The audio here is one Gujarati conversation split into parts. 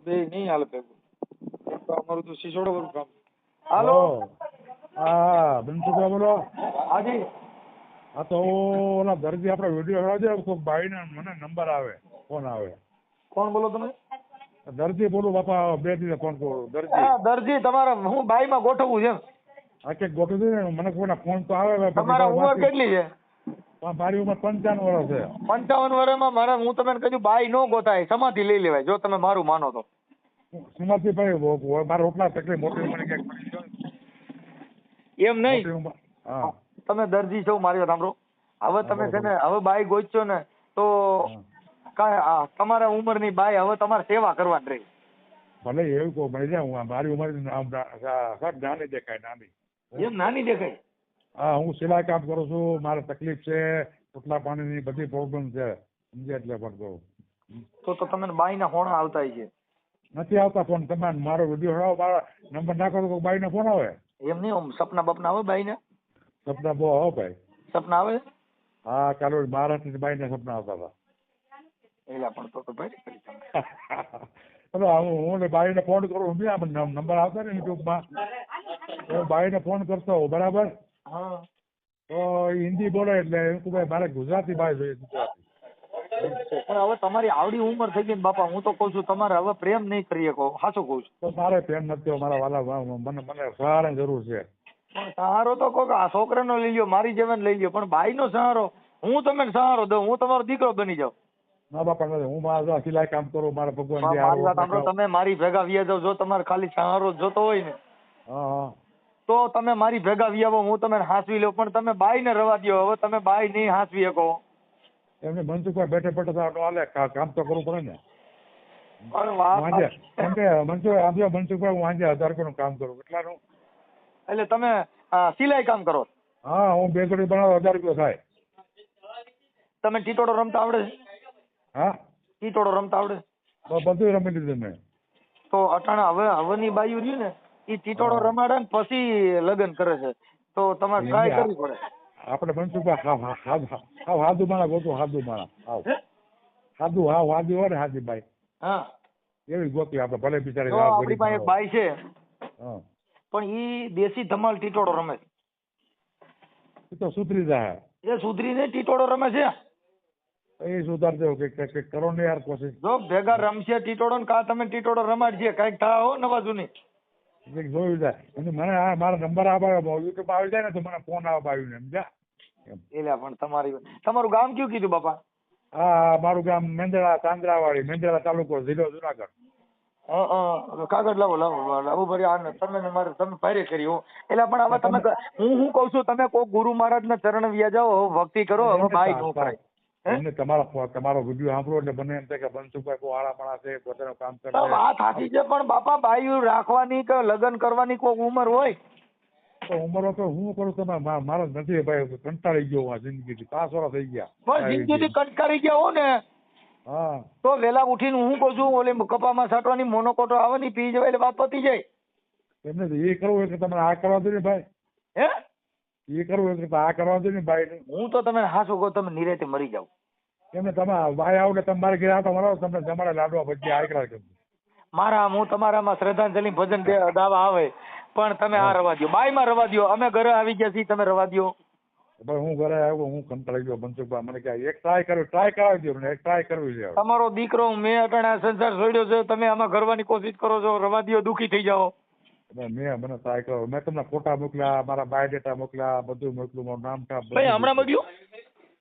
બે નહીં હાલે ભેગું. તો અમારું તો સિસોડા વાળું કામ. હાલો. હા બનસુભાઈ બોલો. હાજી. હા તો ઓલા દર્દી આપણે વિડીયો હરાવજે તો ભાઈને મને નંબર આવે ફોન આવે. કોણ બોલો તમે? દર્દી બોલું બાપા, બે દિવસે ફોન કરું. દર્દી હા દરજી, તમારે હું બાઈમાં ગોઠવવું છે. આ કે ગોઠવી દે ને, મને કોઈના ફોન તો આવે. તમારા ઉંમર કેટલી છે? મારી ઉંમર 55 વર્ષ છે. 55 વર્ષમાં મારે, હું તમને કહ્યું બાઈ નો ગોતાય, સમાધિ લઈ લેવાય, જો તમે મારું માનો તો. સુમાથી ભાઈ મારે ઓટલા તકલીફ મોટી ઉંમરે ક્યાંક મળી ગયો. એમ નહીં. મોટી ઉંમર. હા તમે દરજી છો, મારી વાત સાંભળો. હવે તમે છે ને, હવે બાઈ ગોતશો ને તો તમારા ઉંમરની બાઈ હવે તમારે સેવા કરવાની રહી. ભલે એવું કહું મળી જાય. હું મારી ઉંમર નાની દેખાય, નાની. એમ નાની દેખાય? હા હું સિલાઈ કામ કરું છું. મારે તકલીફ છે, પોટલા પાણીની બધી પ્રોબ્લેમ છે, સમજે એટલે પણ કહું. તો તમને બાઈના ફોન આવતા છે? નથી આવતા ફોન. તમે મારો વિડીયો હરાવો, મારા નંબર નાખો તો બાઈને ફોન આવે. એમ નહીં, સપના બપના આવે બાઈને? સપના બહુ આવે ભાઈ. સપના આવે? હા ચાલો, મહારાષ્ટ્રની બાઈને સપના આવતા હતા. એલા પણ તો ભાઈ કરી તમે. હું બાઈને ફોન કરું, નંબર આવતા ને યુટ્યુબમાં, હું બાઈને ફોન કરતો હોઉં, બરાબર. હા. તો હિન્દી બોલે એટલે એમ કે ભાઈ મારે ગુજરાતી બાઈ જોઈએ, ગુજરાતી. પણ હવે તમારી આવડી ઉંમર થઈ ગઈ ને બાપા, હું તો કઉ છું તમારે હવે પ્રેમ નહીં કરી શકો, સાચું કઉ છું. તો મારે પ્રેમ નથી, મારા વાલા મને સહારાની જરૂર છે. પણ સહારો તો કોક આ છોકરાનો લઈ લ્યો, મારી જેવાને લઈ લ્યો, પણ બાઈનો સહારો હું તમને સહારો દઉં, હું તમારો દીકરો બની જાઉં. ના બાપા નથી, હું મારા સિલાઈ કામ કરું, મારા ભગવાન મારી વાત સાંભળો, તમે મારી ભેગા વ્યા જાવ. જો તમારે ખાલી સહારો જોતો હોય ને તો તમે મારી ભેગા વ્યાવો, હું તમે હાંસવી લઉં. પણ તમે બાઈ ને રવા દો, હવે તમે બાઈ નહીં હાંસવી શકો. એમને મનસુખભાઈ બેઠે બેઠે હાલે, કામ તો કરવું પડે ને. પણ કેમ કે મનસુખભાઈ હું આજે 1000 રૂપિયાનું કામ કરું. કેટલાનું? એટલે તમે સિલાઈ કામ કરો? હા હું બે જોડી બનાવું, 1000 રૂપિયા થાય. તમે ટીટોડો રમતા આવડે છે? હા ટીટોડો રમતા આવડે? બધું રમી લીધું મેં. તો અટાણા હવેની બાયું રહ્યું ને એ ટીટોડો રમાડે ને પછી લગ્ન કરે છે, તો તમારે ટ્રાય કરવી પડે. આપણે મનસુખભાઈ હાદુ માણા ગોતું, હાદુ માણા હાદુ હોય ને હાદી બાઈ. હા એવી ગોતી આપણે, ભલે બિચારી. આપણી પાસે એક બાઈ છે, પણ ઈ દેશી ધમાલ ટીટોડો રમે છે. એ તો સુધરી જાય. એ સુધરીને ટીટોડો રમે છે. એ સુધાર દેવો કે કરો ને યાર કોશિશ. જો ભેગા રમશે ટીટોડો ને કા તમે ટીટોડો રમાડશે, કઈક થાય હો નવા જૂની. જોયું જાય મને મારા નંબર યુટ્યુબ આવી જાય ને તો મને ફોન આવ્યું ને સમજ્યા. એટલે પણ તમારું ગામ કયું કીધું બાપા? હા મારું ગામ મેંદરા, ચાંદ્રાવાડી, મેંદરા તાલુકો, જિલ્લો જુનાગઢ. કાગળ લાવો ભરી તમે ભારે કરી હો. એટલે પણ હવે તમે, હું કઉ છું તમે કોઈ ગુરુ મહારાજ ના ચરણ વ્યા જાઓ, ભક્તિ કરો. હવે બાઈ નો કરાય. એમને તમારો વિડીયો સાંભળો એટલે મને એમ થાય કે મનસુખભાઈ બહુ આળાપણા છે, પોતાનું કામ કરે. વાત સાચી છે, પણ બાપા બાયું રાખવાની કે લગ્ન કરવાની કોઈ ઉંમર હોય? તો ઉંમરો તો હું કરું, તમે મારો નથી ભાઈ, કંટાળી ગયો હું જિંદગીથી. 5 વર્ષ થઈ ગયા. બસ જિંદગીથી કંટાળી ગયા હો ને, હા તો વેલા ઉઠીને હું કહું છું ઓલી કપામાં સાટવાની મોનોકોટો આવે ને પી જવાય એટલે વાત પતી જાય. એમને એ કરવું એટલે તમે આ કરવા દો ને ભાઈ. હે એ કરવું એટલે આ કરવા દો ને ભાઈ. હું તો તમે હાસો કહો, તમે નિરાતે મરી જાવ. એમને તમે ભાઈ આવો ને તમારે ઘરે આવતા મળો, તમને તમારે લાડવા ભજી આકરા કરજો. હું તમારામાં શ્રદ્ધાંજલિ ભજન દાવા આવે, પણ તમે આ રવા દો, બાઈ માં રવા દો. અમે ઘરે આવી ગયા છીએ, તમે રવા દો. ભાઈ હું ઘરે આવ્યો, હું કંટાળી ગયો. મનસુખભાઈ મને કહે એક ટ્રાય કરાવી દો ને, એક ટ્રાય કરવી છે. તમારો દીકરો મેં અટાણા સંસાર છોડ્યો છે, તમે આમાં કરવાની કોશિશ કરો છો, રવા દો, દુખી થઈ જાઓ. મને ટ્રાય કરો. મેં તમને ફોટા મોકલ્યા, મારા બાયોડેટા મોકલ્યા, બધું મોકલું, મારું નામ ભાઈ હમણાં મોકલ્યું?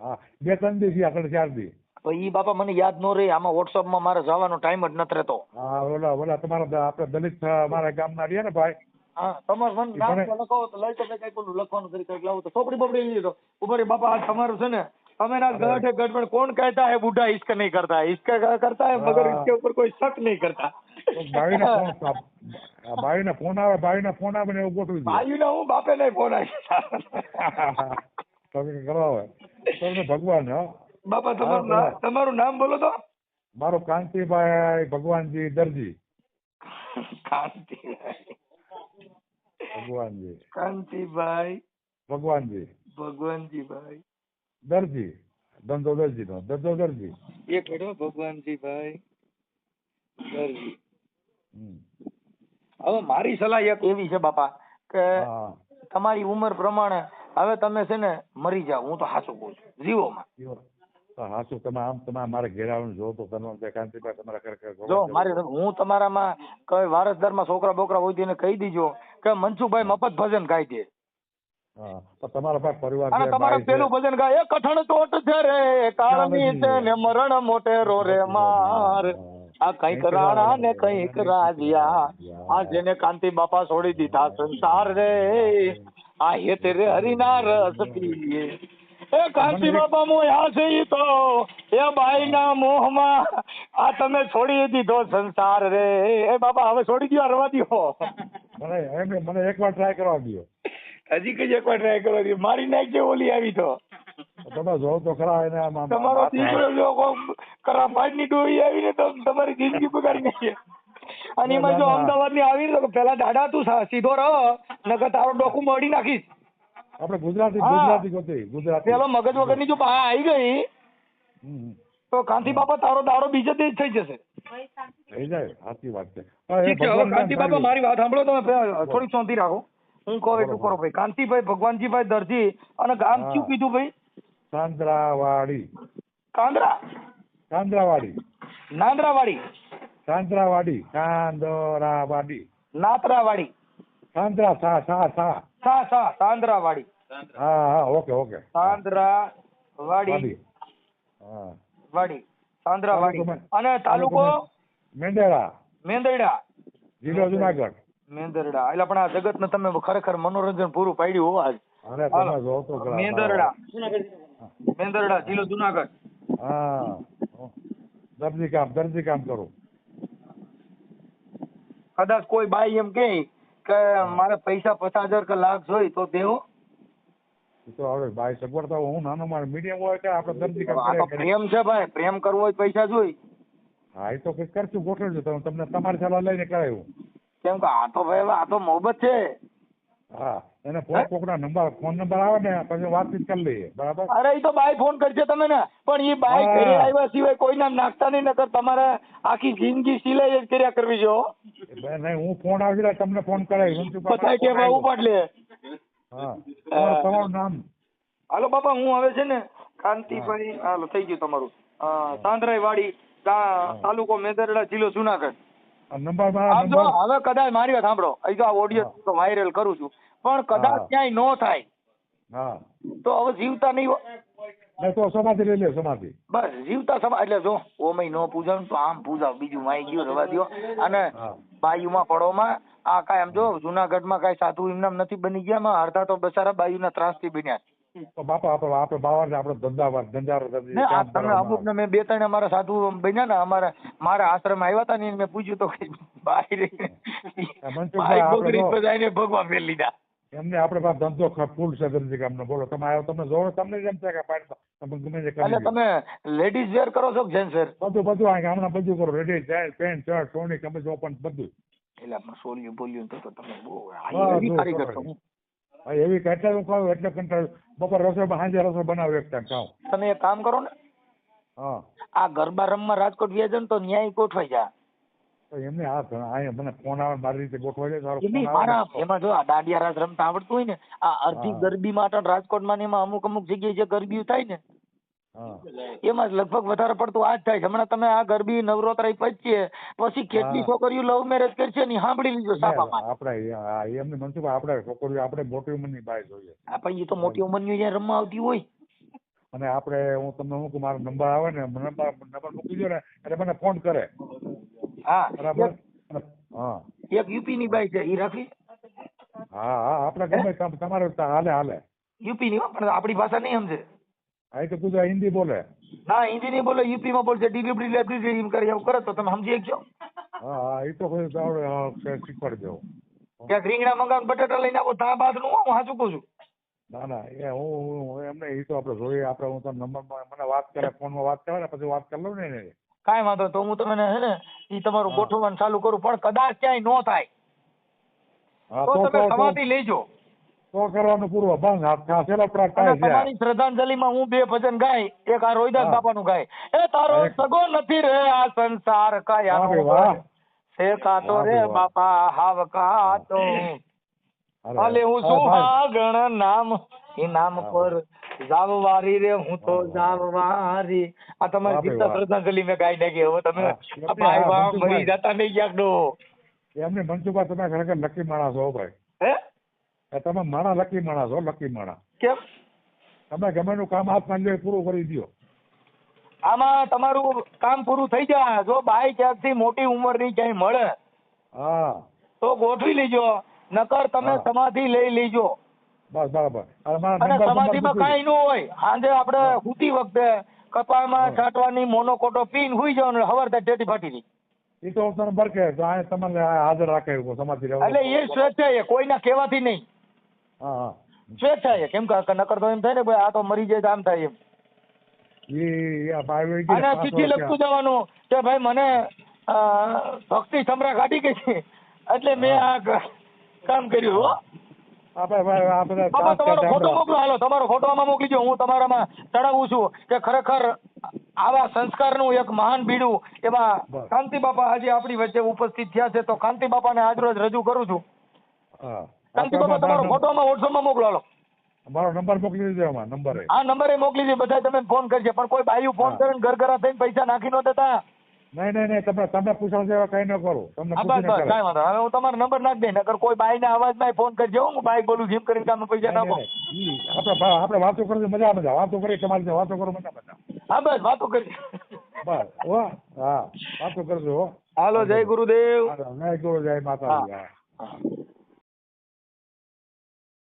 હા 2-3 દી થયા, 4 દી. ઈ બાપા મને યાદ ન રહે, આમાં WhatsApp માં મારે જવાનો ટાઈમ જ નથી રહેતો. હા ઓલા તમારા આપણે દલિત મારા ગામના રહ્યા ને ભાઈ. હા તમારું મને નામ લખાવો તો લઈ તો કઈ કોનું લખવાનું કરી કઈ લાવો તો ચોપડી બોપડી લઈ લીધો. ઉપર બાપા આ તમારું છે ને, તમે ના ગઢ है गढ़ में कौन कहता है बूढ़ा इसका नहीं करता है, इसका करता है मगर इसके ऊपर कोई शक नहीं करता. ભાઈને ફોન આવે ને એવું ગોઠવી દે. ભાઈ ને હું બાપે નહીં ફોન આવી તમે કરાવે તમને ભગવાન. હા બાપા તમારું નામ બોલો તો. મારો કાંતિભાઈ ભગવાનજી દરજી. કાંતિભાઈ ભગવાનજીભાઈ દરજી, ધંધો દરજી નો, ધંધો દરજી. એક મિનિટ ભગવાનજીભાઈ દરજી. હમ. હવે મારી સલાહ એક એવી છે બાપા કે હા તમારી ઉંમર પ્રમાણે હવે તમે છે ને મરી જાઓ, હું તો સાચું કહું છું, જીવોમાં. હા શું તમે આમ તમે મારે ઘેર આવીને જો તો તમે કાંતિભાઈ તમારા ઘરે જો મારી હું તમારામાં કઈ વારસદારમાં છોકરા બોકરા હોય તો એને કહી દીજો કે મનસુખભાઈ મફત ભજન ગાય છે. હા તો તમારા પાસે પરિવાર અને છે, તમારા ભાઈ છે. પેલું ભજન ગાય, એ કઠણ તોટ છે રે કાળની છે ને મરણ મોટેરો રે માર, આ કઈક રાણા ને કઈક રાજ્યા, આ જેને કાંતિ બાપા છોડી દીધા સંસાર રે, આ હેત રે હરિના રસ પીએ. એ કાંતિ બાપા મોયા છે ઈ તો એ બાઈના મોહમાં આ તમે છોડી દીધો સંસાર રે. એ બાપા હવે છોડી દ્યો, રવા દ્યો. મને એકવાર ટ્રાય કરવા દો. હજી કઈ એકવાર ટ્રાય કરવા દો, મારી નાખજે ઓલી આવી તો. તમે જોવો તો ખરા એને તમારો દીકરો જો કરા પાડની ડોહી આવીને તો તમારી જિંદગી બગાડી નાખીએ. અને એમાં જો અમદાવાદ ની આવી તો પેલા દાડા તું સીધો રહો, નકર તારો ડોકું મળી નાખીશ. આપણે ગુજરાતી ગોતી ગુજરાતી પેલો મગજ વગર ની જો બહાર આવી ગઈ હમ. તો કાંતિ બાપા તારો દાડો બીજે જ થઈ જશે. થઈ જાય, સાચી વાત છે. ઠીક છે, હવે કાંતિ બાપા મારી વાત સાંભળો, તમે થોડીક શાંતિ રાખો. હું કહું એટલું કરો ભાઈ. કાંતિભાઈ ભગવાનજીભાઈ દરજી, અને ગામ શું કીધું ભાઈ? સાંદ્રાવાડી. નાંદરાવાડી. સાંદ્રાવાડી. નાતરાવાડી. સાંદ્રાવાડી. હા ઓકે સાંદ્રાવાડી. હા વાડી, સાંદ્રાવાડી. અને તાલુકો મેંદરડા, જિલ્લો જુનાગઢ. મેંદરડા. એટલે પણ આ જગત ને તમે ખરેખર મનોરંજન પૂરું પાડ્યું હો આજ. મેંદરડા જિલ્લો જુનાગઢ. હા દરજી કામ કરું. કદાચ કોઈ બાઈ એમ કે મારે પૈસા 50,000 કે લાખ જોઈ તો દેવો. તો હવે ભાઈ સગવડતા હું નાનો મારો મીડિયમ હોય કે આપણે દરજી કામ આ તો પ્રેમ છે ભાઈ, પ્રેમ કરવો હોય પૈસા જોઈ. હા એ તો કઈ કરશું, ગોઠવજો તમને તમારી સલાહ લઈને કરાયું. કેમ કે આ તો ભાઈ આ તો મોહબ્બત છે. હા એને કોકના ફોન નંબર આવે ને પછી વાતચીત કરી લઈએ, બરાબર. અરે એ તો બાઈ ફોન કરશે તમે ને, પણ એ બાઈ ઘરે આવ્યા સિવાય કોઈના નાખતા નહીં, નકર તમારે આખી જિંદગી સિલાઈ જ કર્યા કરવી જો. નહીં હું ફોન આવી તમને ફોન કરાવી બધા કે ઉપાડ લે. હા તમારું નામ? હાલો બાપા, હું હવે છે ને કાંતિભાઈ, હાલો થઈ ગયું તમારું. સાંદ્રાવાડી, તાલુકો મેંદરડા, જિલ્લો જુનાગઢ. નંબર હવે કદાચ મારી વાત સાંભળો, અહીં તો આ ઓડિયો તો વાયરલ કરું છું, પણ કદાચ ક્યાંય નો થાય તો હવે જીવતા નહીં તો સમાધિ લઈ લે, સમાધિ. બસ જીવતા એટલે જો ઓમય નો પૂજાવ તો આમ પૂજાવ, બીજું માઈ ગયું રવા દ્યો. અને બાયુમાં પડોમાં આ કાંઈ આમ જો જુનાગઢમાં કાંઈ સાધુ એમનામ નથી બની ગયા, અડધા તો બચારા બાયુના ત્રાસથી બન્યા. બાપા આપણે બાવા આપણે ધંધા તમે અમુક ને મેં 2-3 અમારા સાધુ બન્યા ને, મારા આશ્રમ આવ્યા હતા ને, મેં પૂછ્યું તો ભગવાન ફેર લીધા. એમને આપણે પાસે ધંધો ફૂલ છે દરજી કામનો. બોલો તમે આવ્યો, તમને જોવો તમને જેમ છે કે ગમે તે કરી. તમે લેડીઝ વેર કરો છો કે જેન્ટ્સ વેર? બધું હમણાં બધું કરો, રેડી જાય, પેન્ટ શર્ટ સોની કમે જો પણ બધું. એટલે આપણે સોલ્યું બોલ્યું તો તમે બહુ કારીગર છો. એવી કંટાળ હું ખાવ એટલે કંટાળ. બપોર રસોઈ સાંજે રસોઈ બનાવ એક ટાઈમ ખાવ. તમે એક કામ કરો ને, આ ગરબા રમવા રાજકોટ વ્યા જાવ ને તો ન્યાય ગોઠવાઈ જાય. એમને અહીંયા મને ફોન આવે મારી રીતે ગોઠવાઈ જાય. એમાં જો આ દાંડિયા રાસ રમતા આવડતું હોય ને, આ અડધી ગરબી માટે રાજકોટમાં ને એમાં અમુક જગ્યાએ જે ગરબી થાય ને એમાં લગભગ વધારે પડતું આ જ થાય છે. હમણાં તમે આ ગરબી નવરાત્રી પછી કેટલી છોકરીઓ લવ મેરેજ કરશે ને સાંભળી લીધો સાપામાં. આપણે એમને મનસુખ આપણે છોકરીઓ આપણે મોટી ઉંમરની બાઈ જોઈએ. આપણે એ તો મોટી ઉંમરની જ્યાં રમવા આવતી હોય. અને આપણે હું તમને મારો નંબર આવે ને નંબર મૂકી દો ને એટલે મને ફોન કરે. હા બરાબર. એક યુપી ની બાઈ છે, એ રાખી. હા આપણે ગમે તમારે હાલે. યુપી ની પણ આપણી ભાષા નહીં સમજે. આ તો ગુજરાત હિન્દી બોલે. ના હિન્દી નહીં બોલે, યુપી માં બોલશે. ડિલિવરી લેબરી એમ કરે એવું કરે તો તમે સમજી શકજો. હા એ તો શીખવાડી દો. ક્યાંક રીંગણા મંગાવ બટાટા લઈને આવો ત્યાં બાદ નું હું સાચું કહું છું. ના એ હું એમને એ તો આપણે જોઈએ. આપણે હું તો નંબર મને વાત કરે, ફોનમાં વાત કરે ને પછી વાત કરી લઉં ને. કાંઈ વાંધો તો હું તમને હે ને એ તમારું ગોઠવવાનું ચાલુ કરું, પણ કદાચ ક્યાંય નો થાય તો તમે સમાધિ લેજો. તો કરવાનું પૂરું બંધ હાથ છેલ્લો અને પ્રાર્થના છે તમારી શ્રદ્ધાંજલિમાં હું 2 ભજન ગાય, એક આ રોહિદાસ હા. બાપાનું ગાય. એ તારો હા, એક. સગો નથી રે આ સંસાર વાહ કાયાનો ભાઈ વાહ. છે કાતો વાહ રે ભાઈ વાહ. બાપા હાવ કાતો. અરે, અલે હું અરે ભાઈ. સુહાગણ નામ એ નામ હા, પર જાવવારી રે હું તો વાહ, વાહ. જાવવારી. આ વાહ તમારી ભાઈ જીવતા વાહ. શ્રદ્ધાંજલિ મેં ગાઈ નાખી. હવે તમે હા, આ ભાઈ હા, વાહ મનસુખભાઈ. મરી જતા નહીં ક્યાંકનો. એમને મનસુખભાઈ તમે ખરેખર લકી માણસ હો ભાઈ. હે તમે માણા લકી માણસ હો, લકી માણા. કેમ તમે ગમે એનું કામ હાથમાં લ્યો એ પૂરું કરી દ્યો. આમાં તમારું કામ પૂરું થઈ જાય. જો બાઈ ક્યાંકથી મોટી ઉંમરની ક્યાંય મળે હા, તો ગોઠવી લેજો, નકર તમે હા. સમાધિ લઈ લેજો. બસ બરાબર. અને મારા અને નંબર સમાધિમાં કાંઈ ન હોય, સાંજે આપણે હા. સૂતી વખતે કપાળમાં હા. છાંટવાની મોનોકોટો પીને હુઈ જાવ ને હવાર થાય ટેટી ફાટી ગઈ. એ તો તમને બરકે તો આ તમને હાજર રાખે એવું સમાધિ રહેવું. એટલે એ સ્વેચ્છાએ કોઈના કહેવાથી નહીં, હા હા. સ્વેચ્છાએ. કેમ કે નકર તો એમ થાય ને ભાઈ આ તો મરી જાય તો આમ થાય એમ. આ ભાઈ વહી ગયા અને 5 ચિઠ્ઠી વર્ષ લખતું જવાનું કે ભાઈ મને ભક્તિ સમરા કાઢી ગઈ છે એટલે મેં હા. આ કામ કર્યું. હો આપણે ભાઈ આ બધા બાબા ચાન્સ તમારો કાઢે ફોટો આપણે. મોકલો, હાલો તમારો ફોટો આમાં મોકલીજો. હું તમારામાં ચડાવું છું કે ખરેખર આવા સંસ્કારનું એક મહાન બીડું એમાં બસ. કાંતિ બાપા આજે આપણી વચ્ચે ઉપસ્થિત થયા છે, તો કાંતિ બાપાને આજરોજ રજૂ કરું છું. હા. કાંતિ આપણે બાપા તમારો મારો ફોટો આમાં વોટ્સઅપમાં મોકલો હાલો. નંબર મોકલી દેજો આમાં નંબર. આ નંબરે મોકલી દે, બધા તમે ફોન કરજે, પણ કોઈ બાયું ફોન હા. કરે ને ઘર થઈને પૈસા નાખી ન દેતા. નહીં તમે પૂછો જેવા કઈ ન કરું તમને હા બસ પૂછીને બસ કરે. કાંઈ વાંધો. હવે હું તમારો નંબર નાખી દઈ, નકર કોઈ બાઈના અવાજમાં ફોન કરજો. હું બાઈક બોલું જીમ કરીને કામ પૈસા નાખો. આપણે વાતો કરી મજા વાતો કરી તમારી સાથે વાતો કરો મજા. હા બસ વાતો કરજો. બસ હો. હા વાતો કરજો હો. હાલો, જય ગુરુદેવ. જય ગુરુ જય માતાજી. હા. હા.